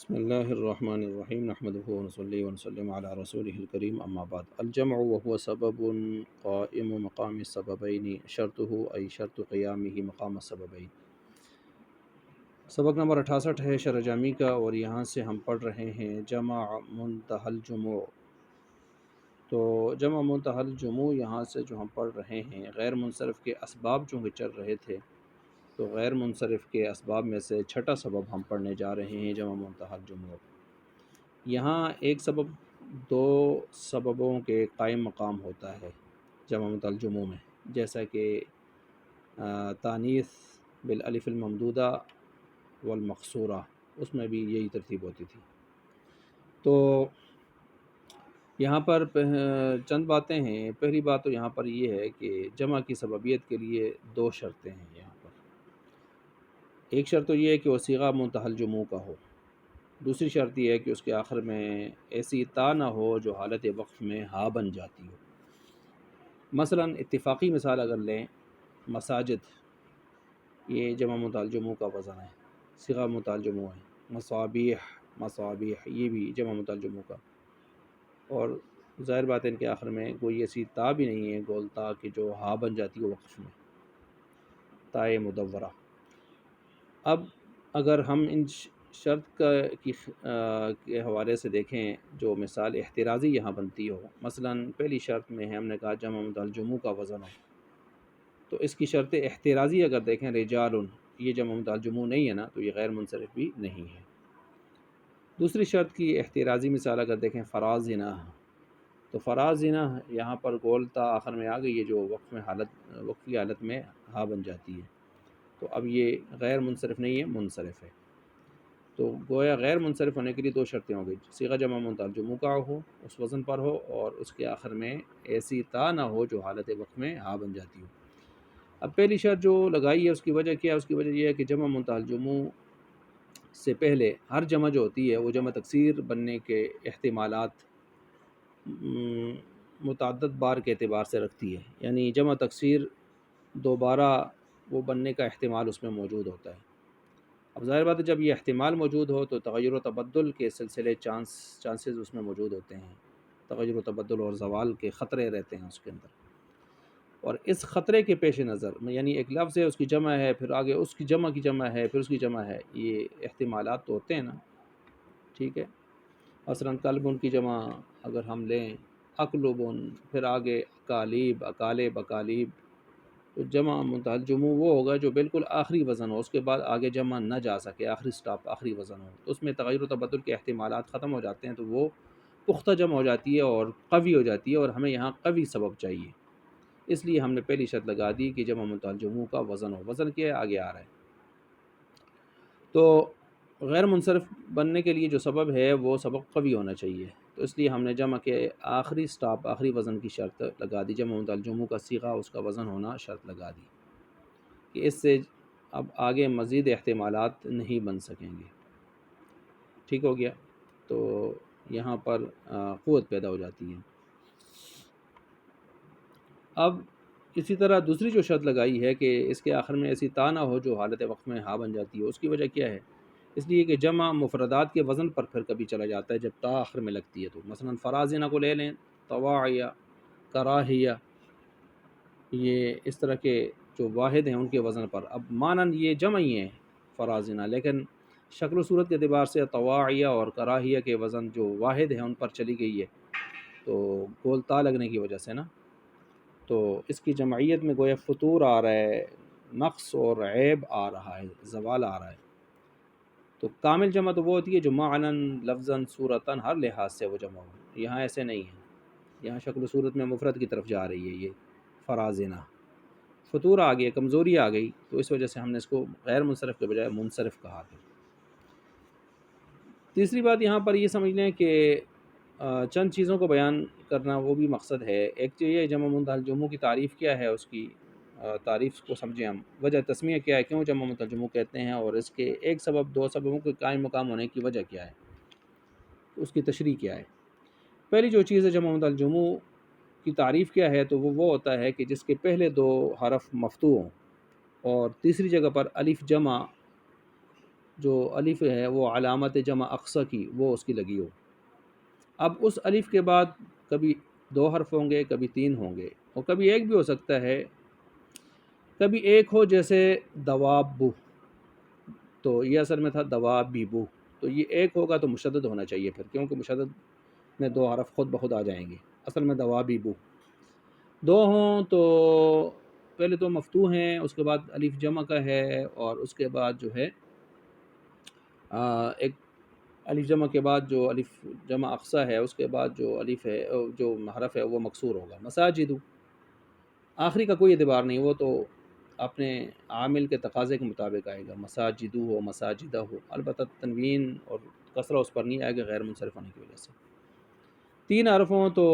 بسم اللہ الرحمن الرحیم نحمده ونصلی ونسلم علی رسوله الکریم اما بعد الجمع وهو سبب قائم مقام السببین شرطه ای شرط قیامه مقام السببین۔ سبق نمبر 68 ہے شرح جامی کا، اور یہاں سے ہم پڑھ رہے ہیں جمع منتہی الجموع۔ تو جمع منتہی الجموع یہاں سے جو ہم پڑھ رہے ہیں، غیر منصرف کے اسباب چونکہ چل رہے تھے، تو غیر منصرف کے اسباب میں سے چھٹا سبب ہم پڑھنے جا رہے ہیں جمع منتہی الجموع۔ یہاں ایک سبب دو سببوں کے قائم مقام ہوتا ہے جمع منتہی الجموع میں، جیسا کہ تانیث بالالف الممدودہ والمقصورہ، اس میں بھی یہی ترتیب ہوتی تھی۔ تو یہاں پر چند باتیں ہیں۔ پہلی بات تو یہاں پر یہ ہے کہ جمع کی سببیت کے لیے دو شرطیں ہیں یہاں پر۔ ایک شرط تو یہ ہے کہ وہ صیغہ منتہی الجموع کا ہو، دوسری شرط یہ ہے کہ اس کے آخر میں ایسی تا نہ ہو جو حالت وقف میں ہا بن جاتی ہو۔ مثلا اتفاقی مثال اگر لیں، مساجد، یہ جمع منتہی الجموع کا وزن ہے، صیغہ منتہی الجموع ہے۔ مصابیح، مصابیح، یہ بھی جمع منتہی الجموع کا، اور ظاہر بات ہے ان کے آخر میں کوئی ایسی تا بھی نہیں ہے گول تا کہ جو ہا بن جاتی ہو وقف میں، تائے مدورہ۔ اب اگر ہم ان شرط کے حوالے سے دیکھیں جو مثال احترازی یہاں بنتی ہو، مثلا پہلی شرط میں ہم نے کہا جمع منتہی الجموع کا وزن ہو، تو اس کی شرط احترازی اگر دیکھیں رجال، یہ جمع منتہی الجموع نہیں ہے نا، تو یہ غیر منصرف بھی نہیں ہے۔ دوسری شرط کی احترازی مثال اگر دیکھیں فرازنہ، تو فرازنہ یہاں پر گول تا آخر میں آ گئی ہے جو وقفی حالت میں ہا بن جاتی ہے، تو اب یہ غیر منصرف نہیں ہے، منصرف ہے۔ تو گویا غیر منصرف ہونے کے لیے دو شرطیں ہوں گی، صیغہ جمع منتہی الجموع کا ہو، اس وزن پر ہو، اور اس کے آخر میں ایسی تا نہ ہو جو حالت وقف میں ہا بن جاتی ہو۔ اب پہلی شرط جو لگائی ہے اس کی وجہ کیا ہے؟ اس کی وجہ یہ ہے کہ جمع منتہی الجموع سے پہلے ہر جمع جو ہوتی ہے وہ جمع تکسیر بننے کے احتمالات متعدد بار کے اعتبار سے رکھتی ہے، یعنی جمع تکسیر دوبارہ وہ بننے کا احتمال اس میں موجود ہوتا ہے۔ اب ظاہر بات ہے جب یہ احتمال موجود ہو تو تغیر و تبدل کے سلسلے چانسز اس میں موجود ہوتے ہیں، تغیر و تبدل اور زوال کے خطرے رہتے ہیں اس کے اندر، اور اس خطرے کے پیش نظر یعنی ایک لفظ ہے، اس کی جمع ہے، پھر آگے اس کی جمع ہے، پھر اس کی جمع ہے، یہ احتمالات تو ہوتے ہیں نا، ٹھیک ہے۔ مثلا کلبن کی جمع اگر ہم لیں اقلبن، پھر آگے اکالیب، اکالب، اکالیب، تو جمع منتہی الجموع وہ ہوگا جو بالکل آخری وزن ہو، اس کے بعد آگے جمع نہ جا سکے، آخری سٹاپ آخری وزن ہو، تو اس میں تغیر و تبدل کے احتمالات ختم ہو جاتے ہیں، تو وہ پختہ جمع ہو جاتی ہے اور قوی ہو جاتی ہے، اور ہمیں یہاں قوی سبب چاہیے، اس لیے ہم نے پہلی شرط لگا دی کہ جمع منتہی الجموع کا وزن ہو۔ وزن کیا ہے؟ آگے آ رہا ہے۔ تو غیر منصرف بننے کے لیے جو سبب ہے وہ سبب قوی ہونا چاہیے، تو اس لیے ہم نے جمع کے آخری سٹاپ آخری وزن کی شرط لگا دی، جمع منتہی الجموع کا صیغہ اس کا وزن ہونا شرط لگا دی کہ اس سے اب آگے مزید احتمالات نہیں بن سکیں گے۔ ٹھیک ہو گیا؟ تو یہاں پر قوت پیدا ہو جاتی ہے۔ اب اسی طرح دوسری جو شرط لگائی ہے کہ اس کے آخر میں ایسی تا نہ ہو جو حالت وقف میں ہا بن جاتی ہے، اس کی وجہ کیا ہے؟ اس لیے کہ جمع مفردات کے وزن پر پھر کبھی چلا جاتا ہے جب تا آخر میں لگتی ہے، تو مثلا فرازنہ کو لے لیں، طواعیہ، کراہیہ، یہ اس طرح کے جو واحد ہیں ان کے وزن پر، اب مانن یہ جمع ہی ہیں فرازنہ، لیکن شکل و صورت کے اعتبار سے طواعیہ اور کراہیہ کے وزن جو واحد ہیں ان پر چلی گئی ہے، تو گول تا لگنے کی وجہ سے نا، تو اس کی جمعیت میں گویا فطور آ رہا ہے، نقص اور عیب آ رہا ہے، زوال آ رہا ہے۔ تو کامل جمع تو وہ ہوتی ہے جو معنن، لفظاً، صورتاً، ہر لحاظ سے وہ جمع ہو، یہاں ایسے نہیں ہے، یہاں شکل و صورت میں مفرد کی طرف جا رہی ہے یہ فرازنہ، فطور آ گئی، کمزوری آ گئی، تو اس وجہ سے ہم نے اس کو غیر منصرف کے بجائے منصرف کہا تھا۔ تیسری بات یہاں پر یہ سمجھ لیں کہ چند چیزوں کو بیان کرنا وہ بھی مقصد ہے۔ ایک تو یہ جمع منتہی الجموع کی تعریف کیا ہے، اس کی تعریف کو سمجھیں ہم، وجہ تسمیہ کیا ہے، کیوں جمع منتہی الجموع کہتے ہیں، اور اس کے ایک سبب دو سببوں کے قائم مقام ہونے کی وجہ کیا ہے، اس کی تشریح کیا ہے۔ پہلی جو چیز ہے جمع منتہی الجموع کی تعریف کیا ہے، تو وہ ہوتا ہے کہ جس کے پہلے دو حرف مفتوح ہوں، اور تیسری جگہ پر الف جمع جو الف ہے وہ علامت جمع اقصی کی وہ اس کی لگی ہو. اب اس الف کے بعد کبھی 2 حرف ہوں گے، کبھی 3 ہوں گے، اور کبھی ایک بھی ہو سکتا ہے. کبھی ایک ہو جیسے دوابو، تو یہ اصل میں تھا دوابیبو، تو یہ ایک ہوگا تو مشدد ہونا چاہیے پھر، کیونکہ مشدد میں 2 حرف خود بخود آ جائیں گے. اصل میں دوابیبو. 2 ہوں تو پہلے تو مفتوح ہیں، اس کے بعد الف جمع کا ہے، اور اس کے بعد جو ہے ایک الف جمع کے بعد جو الف جمع اقصی ہے اس کے بعد جو الف ہے جو حرف ہے وہ مکسور ہوگا. مساجد آخری کا کوئی اعتبار نہیں، وہ تو اپنے عامل کے تقاضے کے مطابق آئے گا، مساجدو ہو مساجدہ ہو، البتہ تنوین اور کسرہ اس پر نہیں آئے گا غیر منصرف ہونے کی وجہ سے. 3 حرف ہوں تو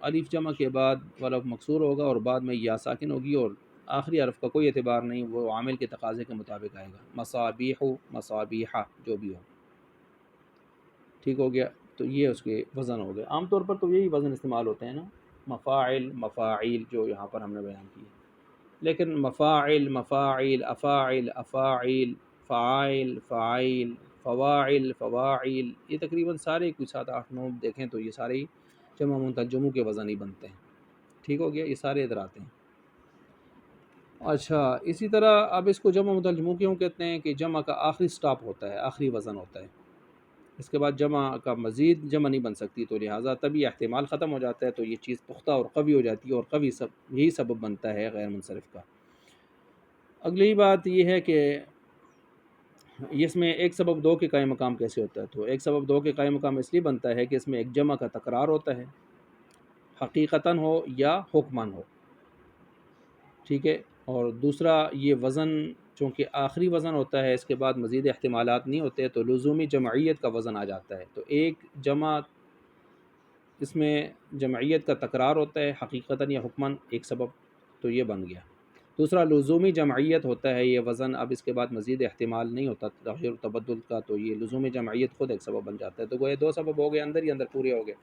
الف جمع کے بعد والا مکسور ہوگا اور بعد میں یا ساکن ہوگی، اور آخری حرف کا کوئی اعتبار نہیں، وہ عامل کے تقاضے کے مطابق آئے گا. مصابیح مصابیحہ جو بھی ہو. ٹھیک ہو گیا. تو یہ اس کے وزن ہو گئے. عام طور پر تو یہی وزن استعمال ہوتے ہیں نا، مفاعل مفاعیل جو یہاں پر ہم نے بیان کی، لیکن مفاعل مفاعل افاعل افاعیل فعائل فعائل فواعل فواعیل یہ تقریباً سارے کوئی 7 8 9 دیکھیں تو یہ سارے ہی جمع منتجموں کے وزن ہی بنتے ہیں. ٹھیک ہو گیا. یہ سارے ادھر آتے ہیں. اچھا، اسی طرح اب اس کو جمع منتجموں کیوں کہتے ہیں کہ جمع کا آخری سٹاپ ہوتا ہے، آخری وزن ہوتا ہے، اس کے بعد جمع کا مزید جمع نہیں بن سکتی، تو لہٰذا تبھی احتمال ختم ہو جاتا ہے، تو یہ چیز پختہ اور قوی ہو جاتی ہے، اور قوی یہی سبب بنتا ہے غیر منصرف کا. اگلی بات یہ ہے کہ اس میں ایک سبب 2 کے قائم مقام کیسے ہوتا ہے. تو ایک سبب 2 کے قائم مقام اس لیے بنتا ہے کہ اس میں ایک جمع کا تکرار ہوتا ہے، حقیقتاً ہو یا حکماً ہو. ٹھیک ہے. اور دوسرا یہ وزن چونکہ آخری وزن ہوتا ہے، اس کے بعد مزید احتمالات نہیں ہوتے، تو لزومی جمعیت کا وزن آ جاتا ہے. تو ایک جمع اس میں جمعیت کا تکرار ہوتا ہے حقیقتاً یا حکماً، ایک سبب تو یہ بن گیا. دوسرا لزومی جمعیت ہوتا ہے یہ وزن، اب اس کے بعد مزید احتمال نہیں ہوتا تغیر و تبدل کا، تو یہ لزومی جمعیت خود ایک سبب بن جاتا ہے. تو گویا 2 سبب ہو گئے، اندر ہی اندر پورے ہو گئے.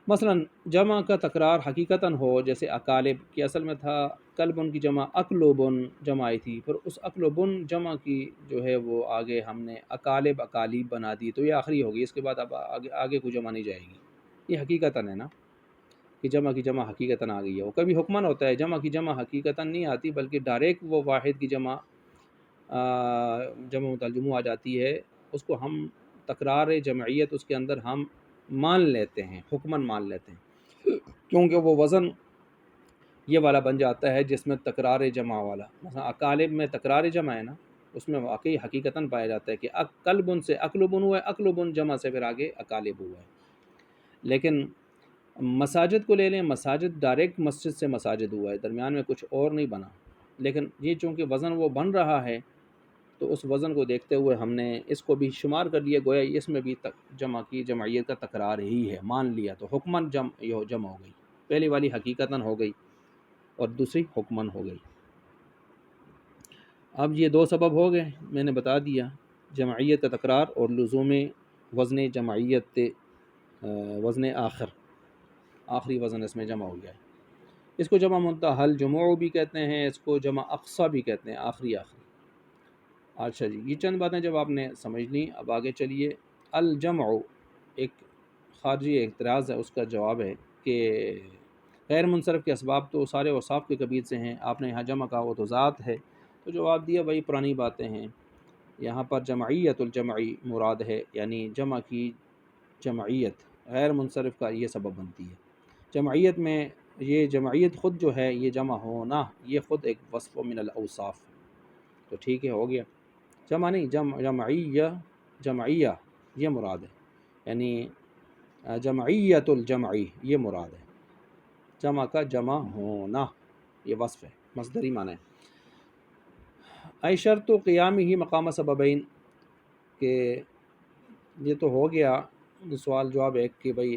مثلا جمع کا تکرار حقیقتاً ہو، جیسے اکالب کی اصل میں تھا کلبن کی جمع اکلوبن جمع آئی تھی، پھر اس اکلوبن جمع کی جو ہے وہ آگے ہم نے اکالب اکالیب بنا دی، تو یہ آخری ہوگی، اس کے بعد اب آگے کوئی جمع نہیں جائے گی. یہ حقیقتاً ہے نا کہ جمع کی جمع حقیقتاً آ گئی ہے. وہ کبھی حکماً ہوتا ہے، جمع کی جمع حقیقتاً نہیں آتی بلکہ ڈائریکٹ وہ واحد کی جمع جمع مترجمہ آ جاتی ہے، اس کو ہم تکرار جمعیت اس کے اندر ہم مان لیتے ہیں، حکماً مان لیتے ہیں، کیونکہ وہ وزن یہ والا بن جاتا ہے جس میں تکرار جمع والا. مثلا اکالب میں تکرار جمع ہے نا، اس میں واقعی حقیقتاً پایا جاتا ہے کہ کلبن سے اکلبن ہوا ہے، اکلبن جمع سے پھر آگے اکالب ہوا ہے. لیکن مساجد کو لے لیں، مساجد ڈائریکٹ مسجد سے مساجد ہوا ہے، درمیان میں کچھ اور نہیں بنا، لیکن یہ چونکہ وزن وہ بن رہا ہے تو اس وزن کو دیکھتے ہوئے ہم نے اس کو بھی شمار کر لیا، گویا اس میں بھی جمع کی جمعیت کا تکرار ہی ہے، مان لیا، تو حکماً جمع ہو گئی. پہلی والی حقیقتاً ہو گئی اور دوسری حکماً ہو گئی. اب یہ 2 سبب ہو گئے، میں نے بتا دیا، جمعیت کا تکرار اور لزوم وزن جمعیت وزن آخری وزن اس میں جمع ہو گیا ہے. اس کو جمع منتہل جموع بھی کہتے ہیں، اس کو جمع اقصی بھی کہتے ہیں، آخری. اچھا جی، یہ چند باتیں جب آپ نے سمجھ لیں، اب آگے چلیے. الجمع ایک خارجی اعتراض ہے، اس کا جواب ہے کہ غیر منصرف کے اسباب تو سارے اوصاف کے قبیل سے ہیں، آپ نے یہاں جمع کہا وہ تو ذات ہے، تو جواب دیا بھائی پرانی باتیں ہیں، یہاں پر جمعیت الجمعی مراد ہے، یعنی جمع کی جمعیت غیر منصرف کا یہ سبب بنتی ہے. جمعیت میں یہ جمعیت خود جو ہے یہ جمع ہونا یہ خود ایک وصف من الاوصاف. تو ٹھیک ہے، ہو گیا. جمع نہیں، جمعیہ یہ مراد ہے، یعنی جمعیت الجمعی یہ مراد ہے، جمع کا جمع ہونا یہ وصف ہے، مصدری معنی ہے. ای شرط قیام ہی مقام سببین، کہ یہ تو ہو گیا سوال جواب ہے کہ بھئی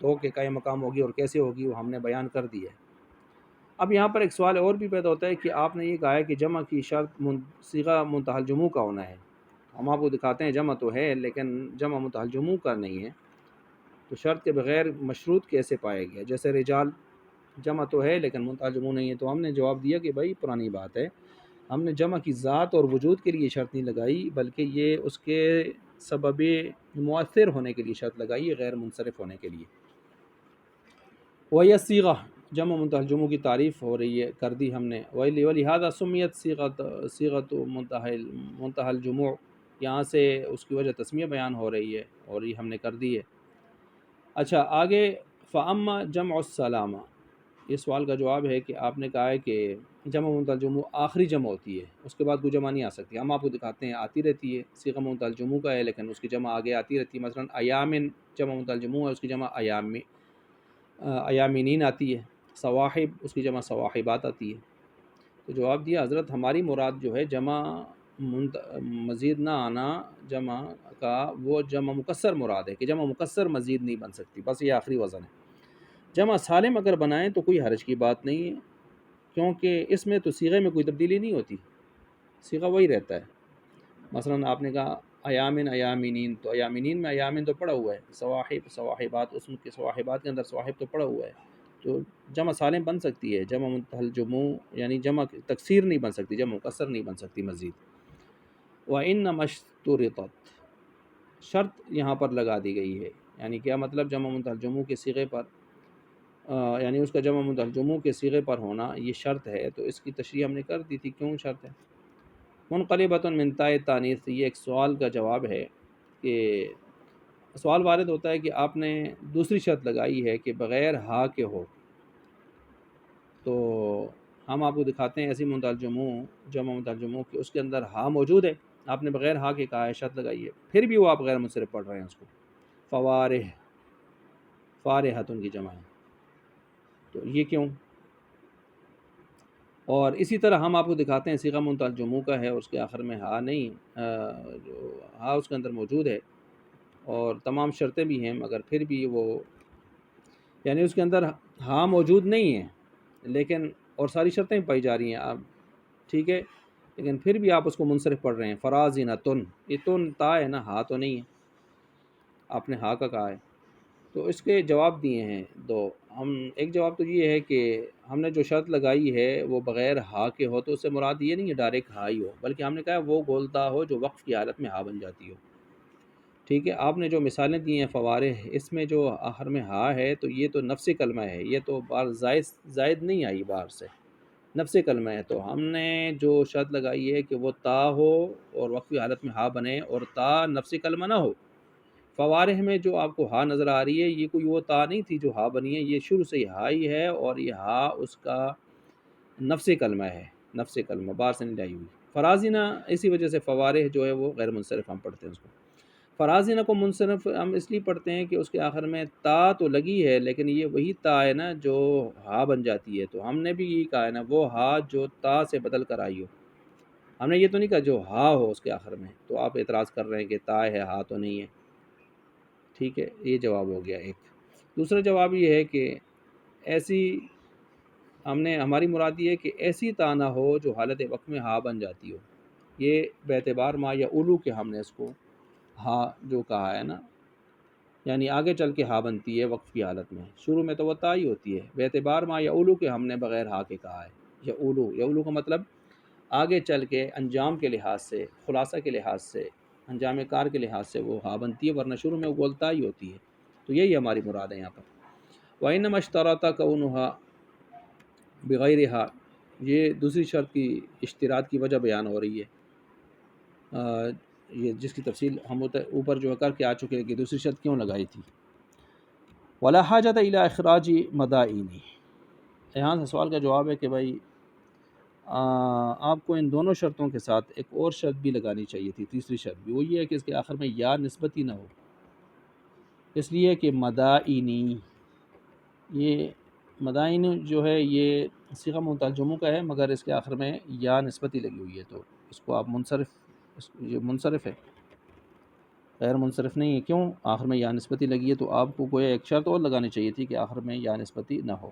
2 کے قائم مقام ہوگی اور کیسے ہوگی وہ ہم نے بیان کر دی ہے. اب یہاں پر ایک سوال اور بھی پیدا ہوتا ہے کہ آپ نے یہ کہا ہے کہ جمع کی شرط صیغہ منتہل جموع کا ہونا ہے. ہم آپ کو دکھاتے ہیں جمع تو ہے لیکن جمع منتہل جموع کا نہیں ہے، تو شرط کے بغیر مشروط کیسے پائے گیا؟ جیسے رجال جمع تو ہے لیکن منتہل جموع نہیں ہے، تو ہم نے جواب دیا کہ بھائی پرانی بات ہے، ہم نے جمع کی ذات اور وجود کے لیے شرط نہیں لگائی، بلکہ یہ اس کے سبب مؤثر ہونے کے لیے شرط لگائی ہے، غیر منصرف ہونے کے لیے۔ وہی صیغہ، جمع منتہی الجموع کی تعریف ہو رہی ہے، کر دی ہم نے۔ ولہذا سمیت صیغۃ منتہی الجموع، یہاں سے اس کی وجہ تسمیہ بیان ہو رہی ہے، اور یہ ہم نے کر دی ہے۔ اچھا آگے، فاما جمع السلامہ، یہ سوال کا جواب ہے کہ آپ نے کہا ہے کہ جمع منتہی الجموع آخری جمع ہوتی ہے، اس کے بعد کوئی جمع نہیں آ سکتی۔ ہم آپ کو دکھاتے ہیں آتی رہتی ہے، صیغہ منتہی الجموع کا ہے لیکن اس کی جمع آگے آتی رہتی ہے۔ مثلا ایامن جمع منتہی الجموع ہے، اس کی جمع ایامینین آتی ہے۔ صواحب، اس کی جمع صواحبات آتی ہے۔ تو جواب دیا حضرت ہماری مراد جو ہے جمع مزید نہ آنا جمع کا، وہ جمع مکسر مراد ہے کہ جمع مکسر مزید نہیں بن سکتی، بس یہ آخری وزن ہے۔ جمع سالم اگر بنائیں تو کوئی حرج کی بات نہیں ہے، کیونکہ اس میں تو صیغے میں کوئی تبدیلی نہیں ہوتی، صیغہ وہی رہتا ہے۔ مثلا آپ نے کہا ایامن ایامینین، تو ایامینین میں ایامن تو پڑا ہوا ہے، صواحب صواحبات، اس کے صواحبات کے اندر صواحب تو پڑا ہوا ہے، تو جمع سالم بن سکتی ہے۔ جمع منتہی الجموع یعنی جمع تکسیر نہیں بن سکتی، جمع مکسر نہیں بن سکتی مزید۔ وَإِنَّمَا اشْتُرِطَتْ، شرط یہاں پر لگا دی گئی ہے، یعنی کیا مطلب؟ جمع منتہی الجموع کے صیغے پر یعنی اس کا جمع منتہی الجموع کے صیغے پر ہونا یہ شرط ہے، تو اس کی تشریح ہم نے کر دی تھی کیوں شرط ہے۔ منقلبۃ من تاء التانیث، یہ ایک سوال کا جواب ہے کہ سوال وارد ہوتا ہے کہ آپ نے دوسری شرط لگائی ہے کہ بغیر ہا کے ہو، تو ہم آپ کو دکھاتے ہیں ایسی منتہی الجموع جمع منتہی الجموع کہ اس کے اندر ہا موجود ہے، آپ نے بغیر ہا کے کہا ہے، شرط لگائی ہے، پھر بھی وہ آپ غیر منصرف پڑھ رہے ہیں اس کو۔ فوارح، فارحۃ کی جمع ہے، تو یہ کیوں؟ اور اسی طرح ہم آپ کو دکھاتے ہیں صیغہ منتہی الجموع کا ہے، اس کے آخر میں ہا نہیں، جو ہا اس کے اندر موجود ہے، اور تمام شرطیں بھی ہیں، مگر پھر بھی وہ یعنی اس کے اندر ہاں موجود نہیں ہے، لیکن اور ساری شرطیں پائی جا رہی ہیں آپ، ٹھیک ہے، لیکن پھر بھی آپ اس کو منصرف پڑھ رہے ہیں۔ فرازینہ تن، یہ تن تا ہے نا، ہا تو نہیں ہے، آپ نے ہا کا کہا ہے۔ تو اس کے جواب دیے ہیں دو، ہم ایک جواب تو یہ ہے کہ ہم نے جو شرط لگائی ہے وہ بغیر ہا کے ہو، تو اس سے مراد یہ نہیں ہے ڈائریکٹ ہا ہی ہو، بلکہ ہم نے کہا وہ گولتا ہو جو وقف کی حالت میں ہا بن جاتی ہو، ٹھیک ہے۔ آپ نے جو مثالیں دی ہیں فوارح، اس میں جو آخر میں ہا ہے تو یہ تو نفس کلمہ ہے، یہ تو بار زائد نہیں آئی باہر سے، نفس کلمہ ہے، تو ہم نے جو شرط لگائی ہے کہ وہ تا ہو اور وقفی حالت میں ہا بنے، اور تا نفس کلمہ نہ ہو۔ فوارح میں جو آپ کو ہا نظر آ رہی ہے یہ کوئی وہ تا نہیں تھی جو ہا بنی ہے، یہ شروع سے ہی ہا ہی ہے، اور یہ ہا اس کا نفس کلمہ ہے، نفس کلمہ باہر سے نہیں لائی ہوئی۔ فرازینہ، اسی وجہ سے فوارح جو ہے وہ غیر منصرف ہم پڑھتے ہیں اس کو۔ فرازینہ کو منصرف ہم اس لیے پڑھتے ہیں کہ اس کے آخر میں تا تو لگی ہے، لیکن یہ وہی تا ہے نا جو ہا بن جاتی ہے، تو ہم نے بھی یہی کہا ہے نا وہ ہا جو تا سے بدل کر آئی ہو، ہم نے یہ تو نہیں کہا جو ہا ہو اس کے آخر میں، تو آپ اعتراض کر رہے ہیں کہ تا ہے ہا تو نہیں ہے، ٹھیک ہے، یہ جواب ہو گیا ایک۔ دوسرا جواب یہ ہے کہ ایسی ہماری مراد یہ ہے کہ ایسی تا نہ ہو جو حالت وقت میں ہا بن جاتی ہو، یہ باعتبار ما یا اولو کے ہم نے اس کو ہا جو کہا ہے نا، یعنی آگے چل کے ہا بنتی ہے وقف کی حالت میں، شروع میں تو وہ تا ہی ہوتی ہے، باعتبار ما یا اولو کے ہم نے بغیر ہا کے کہا ہے۔ یا اولو کا مطلب آگے چل کے انجام کے لحاظ سے، خلاصہ کے لحاظ سے، انجام کار کے لحاظ سے وہ ہا بنتی ہے، ورنہ شروع میں وہ گولتا ہی ہوتی ہے، تو یہی ہماری مراد ہے یہاں پر۔ وَإِنَّمَا اشْتَرَطَ كَوْنُهَا بِغَيْرِهَا، یہ دوسری شرط کی اشتراط کی وجہ بیان ہو رہی ہے، یہ جس کی تفصیل ہم اوپر جو کر کے آ چکے ہیں کہ دوسری شرط کیوں لگائی تھی۔ وَلَا حَاجَةَ إِلَىٰ إِخْرَاجِ مَدَائِنِ، یہاں سے سوال کا جواب ہے کہ بھائی آپ کو ان دونوں شرطوں کے ساتھ ایک اور شرط بھی لگانی چاہیے تھی، تیسری شرط بھی، وہ یہ ہے کہ اس کے آخر میں یا نسبتی نہ ہو، اس لیے کہ مدائنی، یہ مدائن جو ہے یہ صیغہ منتہی الجموع کا ہے، مگر اس کے آخر میں یا نسبتی لگی ہوئی ہے، تو اس کو آپ یہ منصرف ہے، غیر منصرف نہیں ہے۔ کیوں؟ آخر میں یا نسبتی لگی ہے، تو آپ کو کوئی ایک شرط اور لگانی چاہیے تھی کہ آخر میں یا نسبتی نہ ہو۔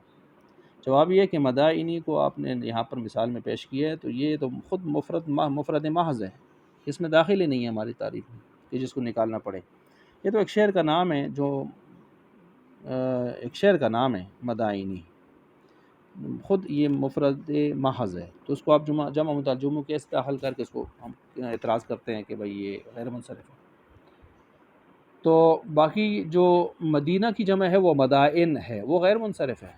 جواب یہ ہے کہ مدائنی کو آپ نے یہاں پر مثال میں پیش کیا ہے، تو یہ تو خود مفرد محض ہے، اس میں داخل ہی نہیں ہے ہماری تعریف میں کہ جس کو نکالنا پڑے، یہ تو ایک شعر کا نام ہے، جو ایک شعر کا نام ہے مدائنی، خود یہ مفرد محض ہے، تو اس کو آپ جمع مترجموں کے استعمال کر کے اس کو ہم اعتراض کرتے ہیں کہ بھائی یہ غیر منصرف ہے۔ تو باقی جو مدینہ کی جمع ہے وہ مدائن ہے، وہ غیر منصرف ہے،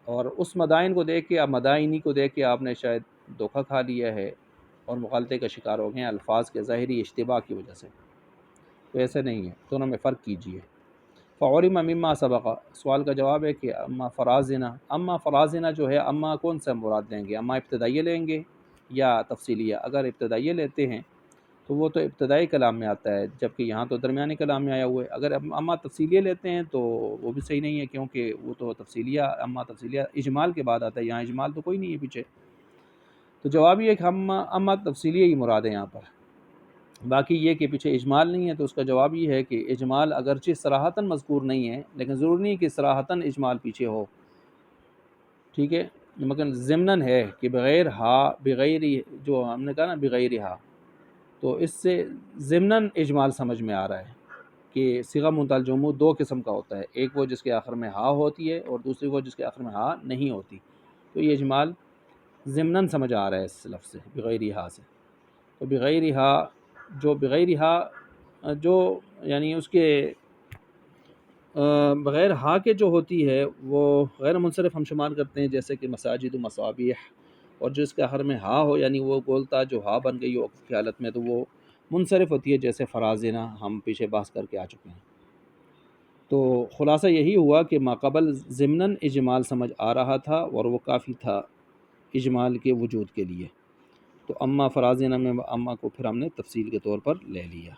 اور اس مدائن کو دیکھ کے، آپ مدائنی کو دیکھ کے آپ نے شاید دھوکہ کھا لیا ہے اور مغالطے کا شکار ہو گئے ہیں الفاظ کے ظاہری اشتباہ کی وجہ سے، تو ایسے نہیں ہے، دونوں میں فرق کیجیے۔ فعورم مما سبق، سوال کا جواب ہے کہ اما فرازنا جو ہے، اما کون سا مراد لیں گے؟ اما ابتدائیہ لیں گے یا تفصیلیہ؟ اگر ابتدائیہ لیتے ہیں تو وہ تو ابتدائی کلام میں آتا ہے، جبکہ یہاں تو درمیانی کلام میں آیا ہوا ہے۔ اگر اما تفصیلیہ لیتے ہیں تو وہ بھی صحیح نہیں ہے، کیونکہ وہ تو تفصیلیہ، اما تفصیلیہ اجمال کے بعد آتا ہے، یہاں اجمال تو کوئی نہیں ہے پیچھے، تو جواب یہ ہے کہ اما تفصیلیہ ہی مراد ہے یہاں پر۔ باقی یہ کہ پیچھے اجمال نہیں ہے، تو اس کا جواب یہ ہے کہ اجمال اگرچہ صراحتاً مذکور نہیں ہے، لیکن ضروری نہیں کہ صراحتاً اجمال پیچھے ہو، ٹھیک ہے، مگر ضمناً ہے کہ بغیر ہا، بغیر، جو ہم نے کہا نا بغیر ہا، تو اس سے ضمناً اجمال سمجھ میں آ رہا ہے کہ صیغہ منتہی الجموع دو قسم کا ہوتا ہے، ایک وہ جس کے آخر میں ہا ہوتی ہے، اور دوسری وہ جس کے آخر میں ہا نہیں ہوتی، تو یہ اجمال ضمناً سمجھ آ رہا ہے اس لفظ سے، بغیر ہا سے۔ تو بغیر ہا، جو بغیر ہا، جو یعنی اس کے بغیر ہا کے جو ہوتی ہے وہ غیر منصرف ہم شمار کرتے ہیں، جیسے کہ مساجد و مصابیح، اور جس کے آخر میں ہا ہو، یعنی وہ گولتا جو ہا بن گئی ہو کی حالت میں، تو وہ منصرف ہوتی ہے، جیسے فرازنا ہم پیچھے بحث کر کے آ چکے ہیں۔ تو خلاصہ یہی ہوا کہ ماقبل ضمناً اجمال سمجھ آ رہا تھا، اور وہ کافی تھا اجمال کے وجود کے لیے، تو اما فرازنا میں اما کو پھر ہم نے تفصیل کے طور پر لے لیا۔